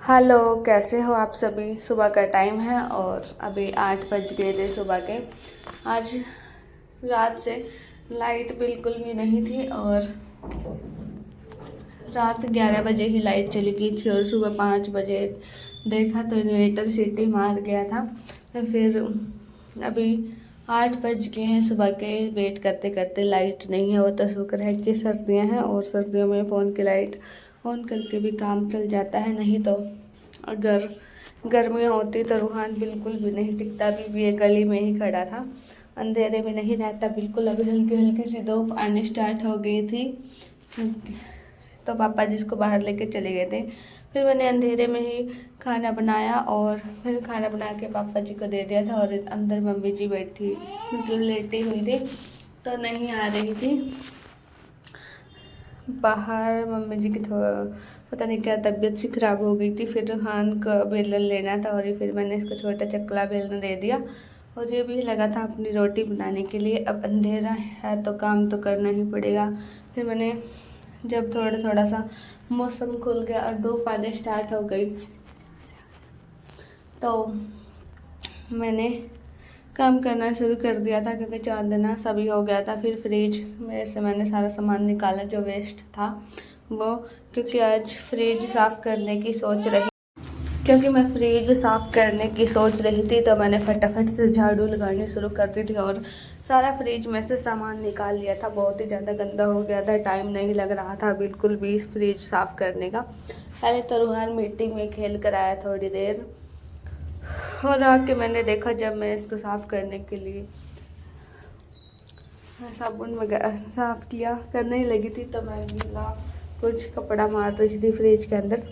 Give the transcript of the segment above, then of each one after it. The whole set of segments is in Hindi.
हेलो, कैसे हो आप सभी। सुबह का टाइम है और अभी 8 बज गए थे सुबह के। आज रात से लाइट बिल्कुल भी नहीं थी और रात 11 बजे ही लाइट चली गई थी और सुबह 5 बजे देखा तो इन्वर्टर सीटी मार गया था। तो फिर अभी 8 बज गए हैं सुबह के। वेट करते करते लाइट नहीं है। वो तो शुक्र है कि सर्दियां हैं और सर्दियों में फ़ोन की लाइट ऑन करके भी काम चल जाता है। नहीं तो अगर गर्मियाँ होती तो रूहान बिल्कुल भी नहीं टिकता। भी ये गली में ही खड़ा था, अंधेरे में नहीं रहता बिल्कुल। अभी हल्की हल्की सी धूप आनी स्टार्ट हो गई थी तो पापा जी इसको बाहर लेके चले गए थे। फिर मैंने अंधेरे में ही खाना बनाया और फिर खाना बना के पापा जी को दे दिया था। और अंदर मम्मी जी बैठी मतलब लेटी हुई थी तो नहीं आ रही थी बाहर। मम्मी जी की थोड़ा पता नहीं क्या तबीयत सी खराब हो गई थी। फिर रूहान का बेलन लेना था और फिर मैंने इसको छोटा चकला बेलन दे दिया और ये भी लगा था अपनी रोटी बनाने के लिए। अब अंधेरा है तो काम तो करना ही पड़ेगा। फिर मैंने जब थोड़ा थोड़ा सा मौसम खुल गया और धूप आने स्टार्ट हो गई तो मैंने काम करना शुरू कर दिया था क्योंकि चांदना सभी हो गया था। फिर फ्रिज में से मैंने सारा सामान निकाला जो वेस्ट था वो, क्योंकि आज फ्रिज साफ़ करने की सोच रही क्योंकि मैं फ्रिज साफ़ करने की सोच रही थी तो मैंने फटाफट से झाड़ू लगानी शुरू कर दी थी और सारा फ्रिज में से सामान निकाल लिया था। बहुत ही ज़्यादा गंदा हो गया था, टाइम नहीं लग रहा था बिल्कुल भी फ्रिज साफ़ करने का। पहले तो रूहान मिट्टी में खेल कर आया थोड़ी देर और आके मैंने देखा जब मैं इसको साफ़ करने के लिए साबुन वगैरह साफ़ किया करने ही लगी थी तो मैं कुछ कपड़ा मार रही थी फ्रिज के अंदर।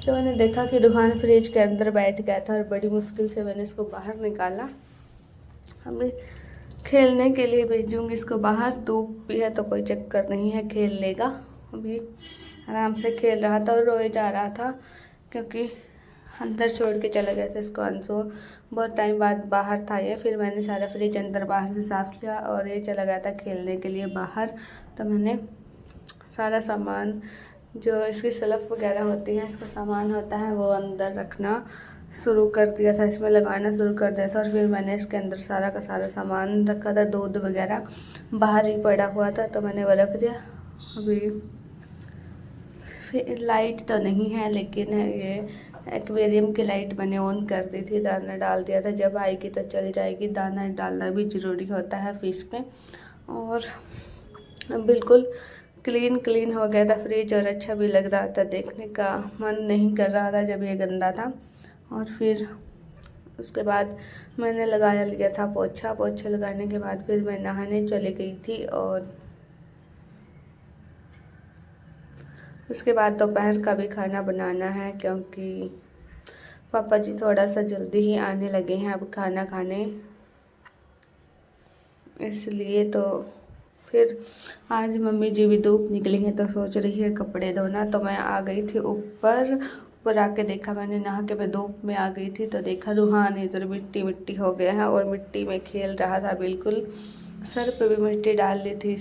तो मैंने देखा कि रूहान फ्रिज के अंदर बैठ गया था और बड़ी मुश्किल से मैंने इसको बाहर निकाला। अभी खेलने के लिए भेजूँगी इसको बाहर। धूप भी है तो कोई चक्कर नहीं है, खेल लेगा। अभी आराम से खेल रहा था और रोए जा रहा था क्योंकि अंदर छोड़ के चला गया था इसको अंशु। बहुत टाइम बाद बाहर था ये। फिर मैंने सारा फ्रिज अंदर बाहर से साफ़ किया और ये चला गया था खेलने के लिए बाहर। तो मैंने सारा सामान जो इसकी शेल्फ वगैरह होती है, इसका सामान होता है, वो अंदर रखना शुरू कर दिया था, इसमें लगाना शुरू कर दिया था। और फिर मैंने इसके अंदर सारा का सारा सामान रखा था। दूध वगैरह बाहर ही पड़ा हुआ था तो मैंने वो रख दिया। अभी फिर लाइट तो नहीं है लेकिन ये एक्वेरियम की लाइट मैंने ऑन कर दी थी, दाना डाल दिया था। जब आएगी तो चल जाएगी। दाना डालना भी ज़रूरी होता है फिश पे। और बिल्कुल क्लीन क्लीन हो गया था फ्रिज और अच्छा भी लग रहा था, देखने का मन नहीं कर रहा था जब ये गंदा था। और फिर उसके बाद मैंने लगाया लिया था पोछा। पोछा लगाने के बाद फिर मैं नहाने चली गई थी और उसके बाद दोपहर का भी खाना बनाना है क्योंकि पापा जी थोड़ा सा जल्दी ही आने लगे हैं अब खाना खाने, इसलिए। तो फिर आज मम्मी जी भी धूप निकली हैं तो सोच रही है कपड़े धोना। तो मैं आ गई थी ऊपर। ऊपर आके देखा मैंने, नहा के मैं धूप में आ गई थी तो देखा रूहान इधर मिट्टी मिट्टी हो गया है और मिट्टी में खेल रहा था बिल्कुल। सर पे भी मिट्टी डाल ली थी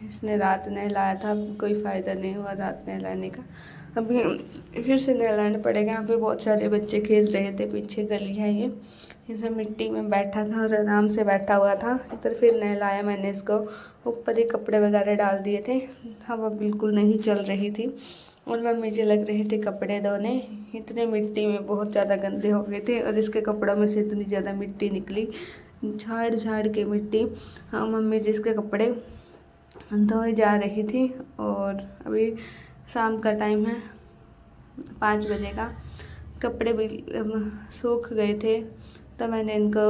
इसने। रात नहलाया था, कोई फ़ायदा नहीं हुआ रात नहलाने का। अभी फिर से नहलाना पड़ेगा। यहाँ पे बहुत सारे बच्चे खेल रहे थे, पीछे गली है ये। इसे मिट्टी में बैठा था और आराम से बैठा हुआ था। इधर फिर नहलाया मैंने इसको। ऊपर ही कपड़े वगैरह डाल दिए थे, हवा बिल्कुल नहीं चल रही थी और मम्मी जी लग रहे थे कपड़े धोने। इतने मिट्टी में बहुत ज़्यादा गंदे हो गए थे और इसके कपड़ों में से इतनी ज़्यादा मिट्टी निकली, झाड़ झाड़ के मिट्टी। हाँ, मम्मी जी इसके कपड़े धोए जा रही थी। और अभी शाम का टाइम है, 5 बजे का। कपड़े भी सूख गए थे तो मैंने इनको,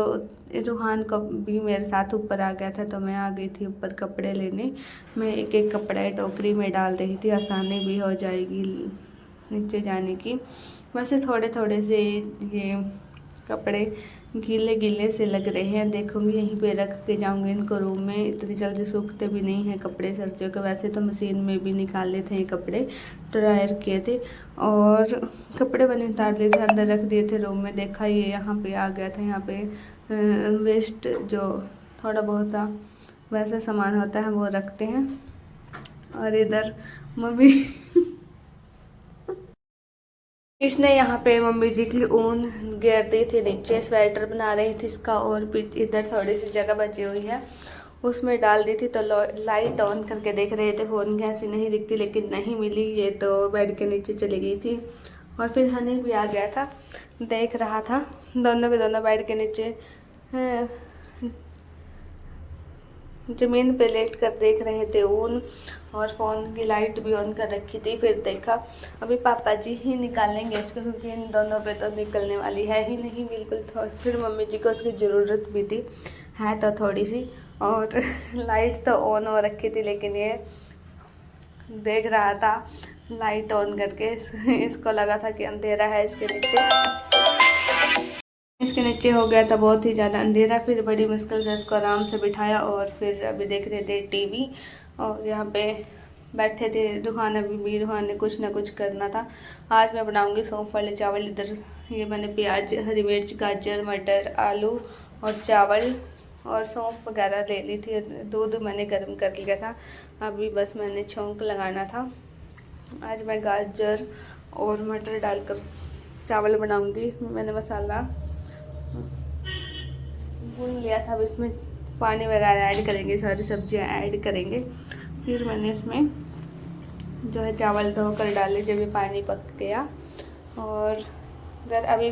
रूहान को भी मेरे साथ ऊपर आ गया था तो मैं आ गई थी ऊपर कपड़े लेने। मैं एक एक कपड़ा टोकरी में डाल रही थी, आसानी भी हो जाएगी नीचे जाने की। वैसे थोड़े थोड़े से ये कपड़े गीले गीले से लग रहे हैं। देखूंगी यहीं पे रख के जाऊंगी इनको रूम में। इतनी जल्दी सूखते भी नहीं हैं कपड़े सर्दियों के। वैसे तो मशीन में भी निकाले थे ये कपड़े, ड्रायर किए थे और कपड़े मैंने उतार लिए थे, अंदर रख दिए थे रूम में। देखा ये यहाँ पे आ गया था। यहाँ पे वेस्ट जो थोड़ा बहुत वैसा सामान होता है वो रखते हैं। और इधर मम्मी इसने यहाँ पे मम्मी जी की ऊन गिर दी थी नीचे, स्वेटर बना रही थी इसका, और इधर थोड़ी सी जगह बची हुई है उसमें डाल दी थी। तो लाइट ऑन करके देख रहे थे फ़ोन की, ऐसी नहीं दिखती लेकिन नहीं मिली, ये तो बेड के नीचे चली गई थी। और फिर हनी भी आ गया था, देख रहा था, दोनों के दोनों बेड के नीचे ज़मीन पे लेट कर देख रहे थे ऊन, और फ़ोन की लाइट भी ऑन कर रखी थी। फिर देखा अभी पापा जी ही निकालेंगे इसको, क्योंकि इन दोनों पे तो निकलने वाली है ही नहीं बिल्कुल। फिर मम्मी जी को उसकी ज़रूरत भी थी, है तो थोड़ी सी, और लाइट तो ऑन हो रखी थी लेकिन ये देख रहा था लाइट ऑन करके। इसको लगा था कि अंधेरा है इसके नीचे हो गया था बहुत ही ज़्यादा अंधेरा। फिर बड़ी मुश्किल से इसको आराम से बिठाया, और फिर अभी देख रहे थे टीवी, और यहाँ पे बैठे थे। रूहान अभी रूहान ने कुछ ना कुछ करना था। आज मैं बनाऊंगी सौंफ वाले चावल। इधर ये मैंने प्याज, हरी मिर्च, गाजर, मटर, आलू और चावल और सौंफ वगैरह ले ली थी। दूध मैंने गर्म कर लिया था, अभी बस मैंने छौंक लगाना था। आज मैं गाजर और मटर डालकर चावल बनाऊंगी। इसमें मैंने मसाला भून लिया था, अब इसमें पानी वगैरह ऐड करेंगे, सारी सब्जियां ऐड करेंगे। फिर मैंने इसमें जो है चावल धोकर डाले जब ये पानी पक गया। और इधर अभी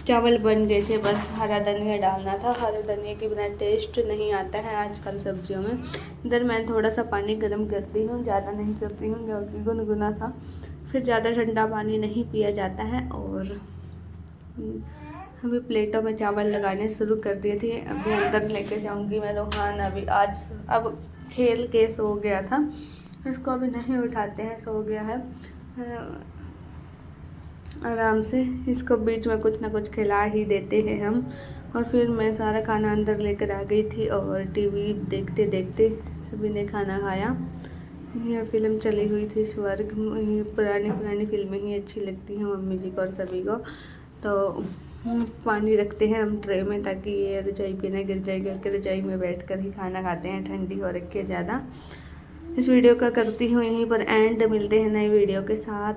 चावल बन गए थे, बस हरा धनिया डालना था। हरे धनिया के बिना टेस्ट नहीं आता है आजकल सब्जियों में। इधर मैं थोड़ा सा पानी गर्म करती हूँ, ज़्यादा नहीं करती हूँ क्योंकि गुनगुना सा, फिर ज़्यादा ठंडा पानी नहीं पिया जाता है। और अभी प्लेटों में चावल लगाने शुरू कर दिए थे। अभी अंदर लेके जाऊंगी मैं। रूहान अभी आज अब खेल के सो गया था, इसको अभी नहीं उठाते हैं, सो गया है आराम से। इसको बीच में कुछ ना कुछ खिला ही देते हैं हम। और फिर मैं सारा खाना अंदर लेकर आ गई थी, और टीवी देखते देखते सभी ने खाना खाया। यह फिल्म चली हुई थी स्वर्ग। पुरानी फिल्में ही अच्छी लगती हैं मम्मी जी को और सभी को। तो पानी रखते हैं हम ट्रे में ताकि ये रजाई पे ना गिर जाए, क्योंकि रजाई में बैठकर ही खाना खाते हैं, ठंडी हो रखी है ज़्यादा। इस वीडियो का करती हूँ यहीं पर एंड। मिलते हैं नई वीडियो के साथ।